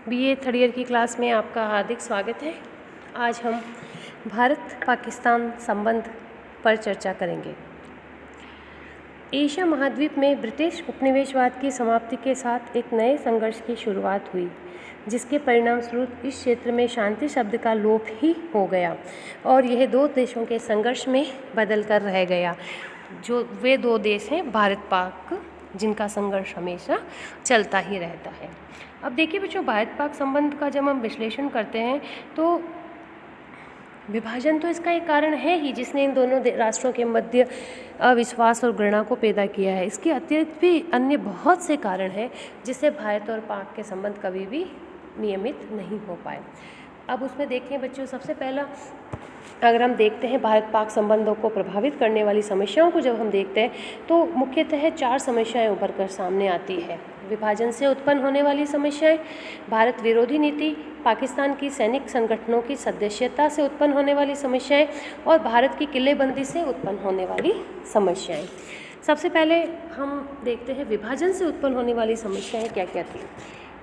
BA third year की class में आपका हार्दिक स्वागत है। आज हम भारत पाकिस्तान संबंध पर चर्चा करेंगे। एशिया महाद्वीप में ब्रिटिश उपनिवेशवाद की समाप्ति के साथ एक नए संघर्ष की शुरुआत हुई, जिसके परिणामस्वरूप इस क्षेत्र में शांति शब्द का लोप ही हो गया और यह दो देशों के संघर्ष में बदल कर रह गया। जो वे दो देश हैं भारत पाक, जिनका संघर्ष हमेशा चलता ही रहता है। अब देखिए बच्चों, भारत पाक संबंध का जब हम विश्लेषण करते हैं तो विभाजन तो इसका एक कारण है ही, जिसने इन दोनों राष्ट्रों के मध्य अविश्वास और घृणा को पैदा किया है। इसके अतिरिक्त भी अन्य बहुत से कारण हैं जिससे भारत और पाक के संबंध कभी भी नियमित नहीं हो पाए। अब उसमें देखें बच्चों, सबसे पहला अगर हम देखते हैं भारत पाक संबंधों को प्रभावित करने वाली समस्याओं को जब हम देखते हैं तो मुख्यतः 4 समस्याएं उभर कर सामने आती है। विभाजन से उत्पन्न होने वाली समस्याएं, भारत विरोधी नीति, पाकिस्तान की सैनिक संगठनों की सदस्यता से उत्पन्न होने वाली समस्याएं और भारत की किलेबंदी से उत्पन्न होने वाली समस्याएं। सबसे पहले हम देखते हैं विभाजन से उत्पन्न होने वाली समस्याएं क्या क्या थी।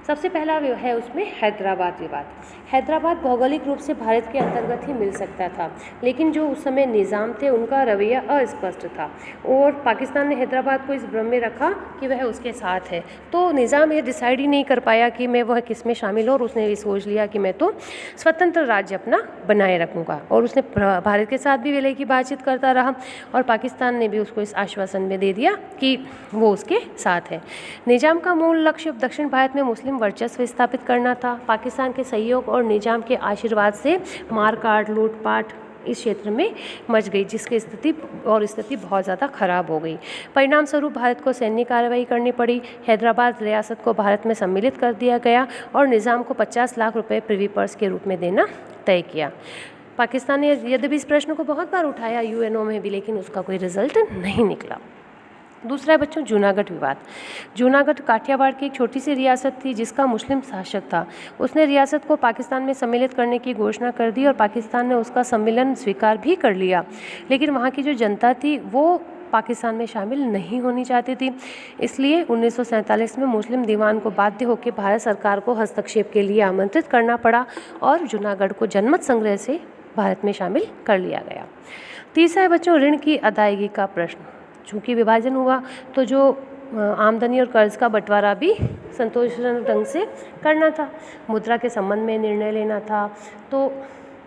सबसे पहला है उसमें हैदराबाद विवाद। हैदराबाद भौगोलिक रूप से भारत के अंतर्गत ही मिल सकता था, लेकिन जो उस समय निज़ाम थे उनका रवैया अस्पष्ट था और पाकिस्तान ने हैदराबाद को इस भ्रम में रखा कि वह उसके साथ है। तो निज़ाम ये डिसाइड ही नहीं कर पाया कि मैं वह किस में शामिल हो और उसने ये सोच लिया कि मैं तो स्वतंत्र राज्य अपना बनाए रखूँगा और उसने भारत के साथ भी विलय की बातचीत करता रहा और पाकिस्तान ने भी उसको इस आश्वासन में दे दिया कि वो उसके साथ है। निज़ाम का मूल लक्ष्य दक्षिण भारत में मुस्लिम वर्चस्व स्थापित करना था। पाकिस्तान के सहयोग और निजाम के आशीर्वाद से मारकाट, लूटपाट इस क्षेत्र में मच गई, जिसकी स्थिति बहुत ज़्यादा खराब हो गई। परिणाम स्वरूप भारत को सैन्य कार्रवाई करनी पड़ी। हैदराबाद रियासत को भारत में सम्मिलित कर दिया गया और निज़ाम को 50 लाख रुपए प्रिवी पर्स के रूप में देना तय किया। पाकिस्तान ने यद्यपि इस प्रश्न को बहुत बार उठाया यूएनओ में भी, लेकिन उसका कोई रिजल्ट नहीं निकला। दूसरा है बच्चों जूनागढ़ विवाद। जूनागढ़ काठियावाड़ की एक छोटी सी रियासत थी जिसका मुस्लिम शासक था। उसने रियासत को पाकिस्तान में सम्मिलित करने की घोषणा कर दी और पाकिस्तान ने उसका सम्मिलन स्वीकार भी कर लिया, लेकिन वहाँ की जो जनता थी वो पाकिस्तान में शामिल नहीं होनी चाहती थी। इसलिए 1947 में मुस्लिम दीवान को बाध्य होकर भारत सरकार को हस्तक्षेप के लिए आमंत्रित करना पड़ा और जूनागढ़ को जनमत संग्रह से भारत में शामिल कर लिया गया। तीसरा है बच्चों ऋण की अदायगी का प्रश्न। चूँकि विभाजन हुआ तो जो आमदनी और कर्ज का बंटवारा भी संतोषजनक ढंग से करना था, मुद्रा के संबंध में निर्णय लेना था, तो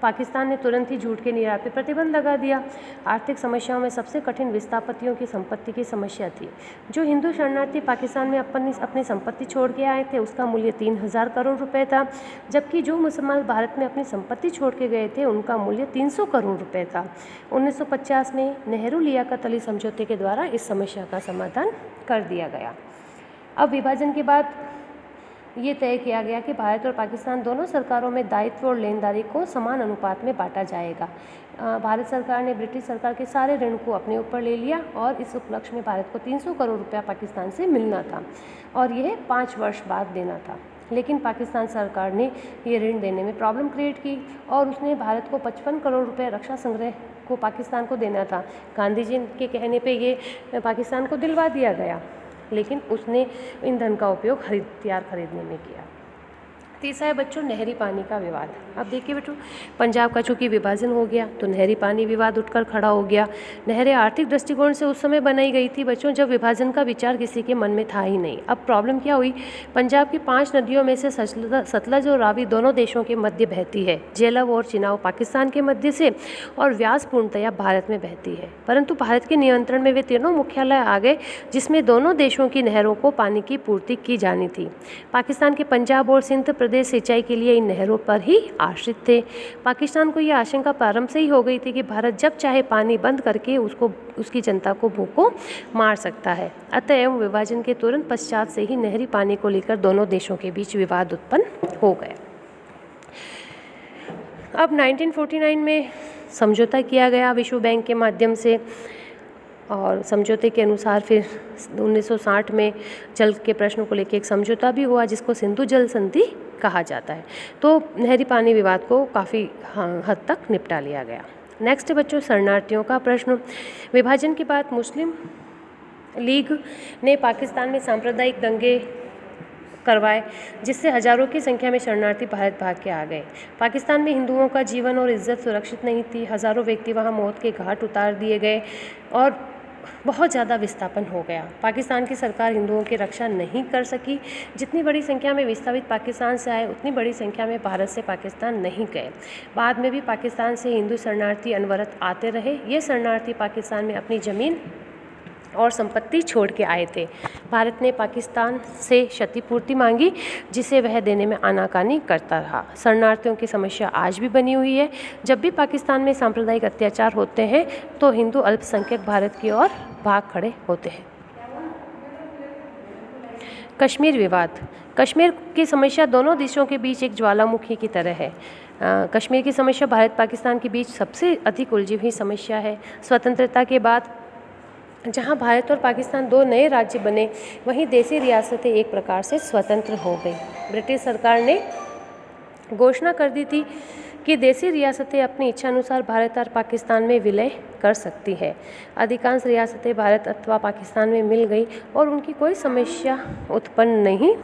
पाकिस्तान ने तुरंत ही झूठ के निर्यात पर प्रतिबंध लगा दिया। आर्थिक समस्याओं में सबसे कठिन विस्थापितों की संपत्ति की समस्या थी। जो हिंदू शरणार्थी पाकिस्तान में अपनी संपत्ति छोड़ के आए थे उसका मूल्य 3000 करोड़ रुपए था, जबकि जो मुसलमान भारत में अपनी संपत्ति छोड़ के गए थे उनका मूल्य 300 करोड़ रुपए था। 1950 में नेहरू लियाकत अली समझौते के द्वारा इस समस्या का समाधान कर दिया गया। अब विभाजन के बाद ये तय किया गया कि भारत और पाकिस्तान दोनों सरकारों में दायित्व और लेनदारी को समान अनुपात में बांटा जाएगा। भारत सरकार ने ब्रिटिश सरकार के सारे ऋण को अपने ऊपर ले लिया और इस उपलक्ष्य में भारत को 300 करोड़ रुपया पाकिस्तान से मिलना था और यह 5 वर्ष बाद देना था। लेकिन पाकिस्तान सरकार ने ये ऋण देने में प्रॉब्लम क्रिएट की और उसने भारत को 55 करोड़ रुपए रक्षा संग्रह को पाकिस्तान को देना था। गांधी जी के कहने पे ये पाकिस्तान को दिलवा दिया गया, लेकिन उसने ईंधन का उपयोग हथियार खरीदने में किया। तीसरा है बच्चों नहरी पानी का विवाद। अब देखिए बच्चों, पंजाब का चूँकि विभाजन हो गया तो नहरी पानी विवाद उठकर खड़ा हो गया। नहरें आर्थिक दृष्टिकोण से उस समय बनाई गई थी बच्चों जब विभाजन का विचार किसी के मन में था ही नहीं। अब प्रॉब्लम क्या हुई, पंजाब की 5 नदियों में से सतलज और रावी दोनों देशों के मध्य बहती है। झेलम और चिनाब पाकिस्तान के मध्य से और व्यास पूर्णतया भारत में बहती है, परंतु भारत के नियंत्रण में वे तीनों मुख्यालय आ गए जिसमें दोनों देशों की नहरों को पानी की पूर्ति की जानी थी। पाकिस्तान के पंजाब और सिंध सिंचाई के लिए इन नहरों पर ही आश्रित थे। पाकिस्तान को यह आशंका प्रारंभ से ही हो गई थी कि भारत जब चाहे पानी बंद करके उसकी जनता को भूखों मार सकता है। अतएव विभाजन के तुरंत पश्चात से ही नहरी पानी को लेकर दोनों देशों के बीच विवाद उत्पन्न हो गया। अब 1949 में समझौता किया गया विश्व बैंक के माध्यम से और समझौते के अनुसार फिर 1960 में जल के प्रश्नों को लेकर एक समझौता भी हुआ जिसको सिंधु जल संधि कहा जाता है। तो नहरी पानी विवाद को काफ़ी हद तक निपटा लिया गया। नेक्स्ट बच्चों शरणार्थियों का प्रश्न। विभाजन के बाद मुस्लिम लीग ने पाकिस्तान में सांप्रदायिक दंगे करवाए, जिससे हजारों की संख्या में शरणार्थी भारत भाग के आ गए। पाकिस्तान में हिंदुओं का जीवन और इज्जत सुरक्षित नहीं थी। हजारों व्यक्ति वहां मौत के घाट उतार दिए गए और बहुत ज़्यादा विस्थापन हो गया। पाकिस्तान की सरकार हिंदुओं की रक्षा नहीं कर सकी। जितनी बड़ी संख्या में विस्थापित पाकिस्तान से आए, उतनी बड़ी संख्या में भारत से पाकिस्तान नहीं गए। बाद में भी पाकिस्तान से हिंदू शरणार्थी अनवरत आते रहे। ये शरणार्थी पाकिस्तान में अपनी ज़मीन और संपत्ति छोड़ के आए थे। भारत ने पाकिस्तान से क्षतिपूर्ति मांगी, जिसे वह देने में आनाकानी करता रहा। शरणार्थियों की समस्या आज भी बनी हुई है। जब भी पाकिस्तान में सांप्रदायिक अत्याचार होते हैं तो हिंदू अल्पसंख्यक भारत की ओर भाग खड़े होते हैं। कश्मीर विवाद। कश्मीर की समस्या दोनों देशों के बीच एक ज्वालामुखी की तरह है। कश्मीर की समस्या भारत पाकिस्तान के बीच सबसे अधिक उलझी हुई समस्या है। स्वतंत्रता के बाद जहां भारत और पाकिस्तान दो नए राज्य बने, वहीं देसी रियासतें एक प्रकार से स्वतंत्र हो गई। ब्रिटिश सरकार ने घोषणा कर दी थी कि देसी रियासतें अपनी इच्छानुसार भारत और पाकिस्तान में विलय कर सकती है। अधिकांश रियासतें भारत अथवा पाकिस्तान में मिल गई और उनकी कोई समस्या उत्पन्न नहीं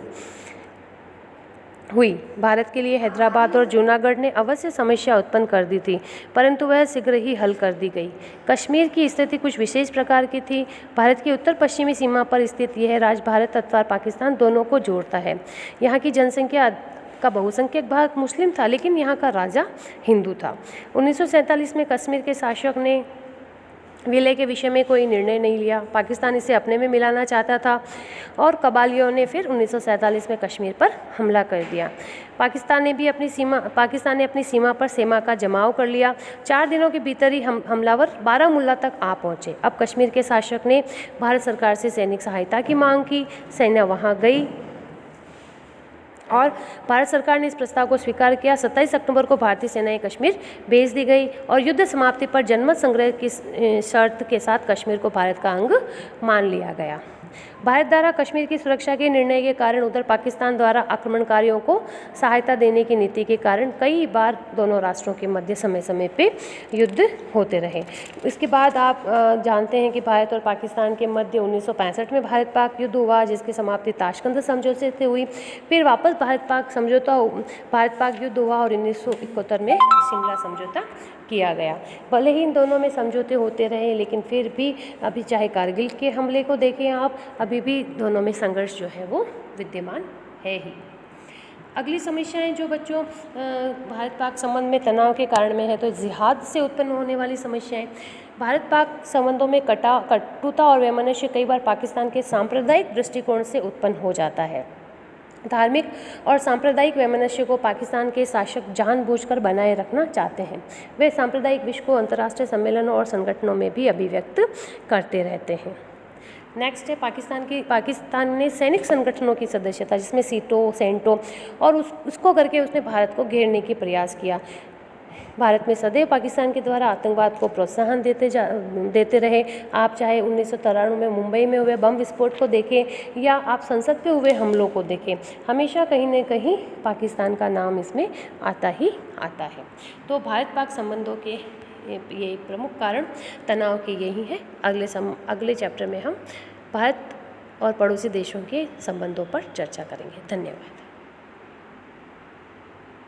हुई। भारत के लिए हैदराबाद और जूनागढ़ ने अवश्य समस्या उत्पन्न कर दी थी, परंतु वह शीघ्र ही हल कर दी गई। कश्मीर की स्थिति कुछ विशेष प्रकार की थी। भारत की उत्तर पश्चिमी सीमा पर स्थित यह राज्य भारत अथवा पाकिस्तान दोनों को जोड़ता है। यहाँ की जनसंख्या का बहुसंख्यक भाग मुस्लिम था, लेकिन यहाँ का राजा हिंदू था। 1947 में कश्मीर के शासक ने विलय के विषय में कोई निर्णय नहीं लिया। पाकिस्तान इसे अपने में मिलाना चाहता था और कबालियों ने फिर 1947 में कश्मीर पर हमला कर दिया। पाकिस्तान ने अपनी सीमा पर सेना का जमाव कर लिया। 4 दिनों के भीतर ही हमलावर बारामुल्ला तक आ पहुंचे। अब कश्मीर के शासक ने भारत सरकार से सैनिक सहायता की मांग की। सेना वहां गई और भारत सरकार ने इस प्रस्ताव को स्वीकार किया। 27 अक्टूबर को भारतीय सेनाएं कश्मीर भेज दी गई और युद्ध समाप्ति पर जनमत संग्रह की शर्त के साथ कश्मीर को भारत का अंग मान लिया गया। भारत द्वारा कश्मीर की सुरक्षा के निर्णय के कारण उधर पाकिस्तान द्वारा आक्रमणकारियों को सहायता देने की नीति के कारण कई बार दोनों राष्ट्रों के मध्य समय समय पे युद्ध होते रहे। इसके बाद आप जानते हैं कि भारत और पाकिस्तान के मध्य 1965 में भारत पाक युद्ध हुआ, जिसकी समाप्ति ताशकंद समझौते से हुई। फिर वापस भारत पाक युद्ध हुआ और 1971 में शिमला समझौता किया गया। भले ही इन दोनों में समझौते होते रहे, लेकिन फिर भी अभी चाहे कारगिल के हमले को देखें आप, अभी भी दोनों में संघर्ष जो है वो विद्यमान है ही। अगली समस्याएं जो बच्चों भारत पाक संबंध में तनाव के कारण में है, तो जिहाद से उत्पन्न होने वाली समस्याएं। भारत पाक संबंधों में कटुता और वैमनस्य कई बार पाकिस्तान के सांप्रदायिक दृष्टिकोण से उत्पन्न हो जाता है। धार्मिक और सांप्रदायिक वैमनस्य को पाकिस्तान के शासक जानबूझकर बनाए रखना चाहते हैं। वे सांप्रदायिक विष को अंतर्राष्ट्रीय सम्मेलनों और संगठनों में भी अभिव्यक्त करते रहते हैं। नेक्स्ट है पाकिस्तान ने सैनिक संगठनों की सदस्यता, जिसमें सीटो, सेंटो और उसको करके उसने भारत को घेरने की प्रयास किया। भारत में सदैव पाकिस्तान के द्वारा आतंकवाद को प्रोत्साहन देते रहे। आप चाहे 1993 में मुंबई में हुए बम विस्फोट को देखें या आप संसद पे हुए हमलों को देखें, हमेशा कहीं न कहीं पाकिस्तान का नाम इसमें आता ही आता है। तो भारत पाक संबंधों के ये प्रमुख कारण तनाव के यही है। अगले चैप्टर में हम भारत और पड़ोसी देशों के संबंधों पर चर्चा करेंगे। धन्यवाद।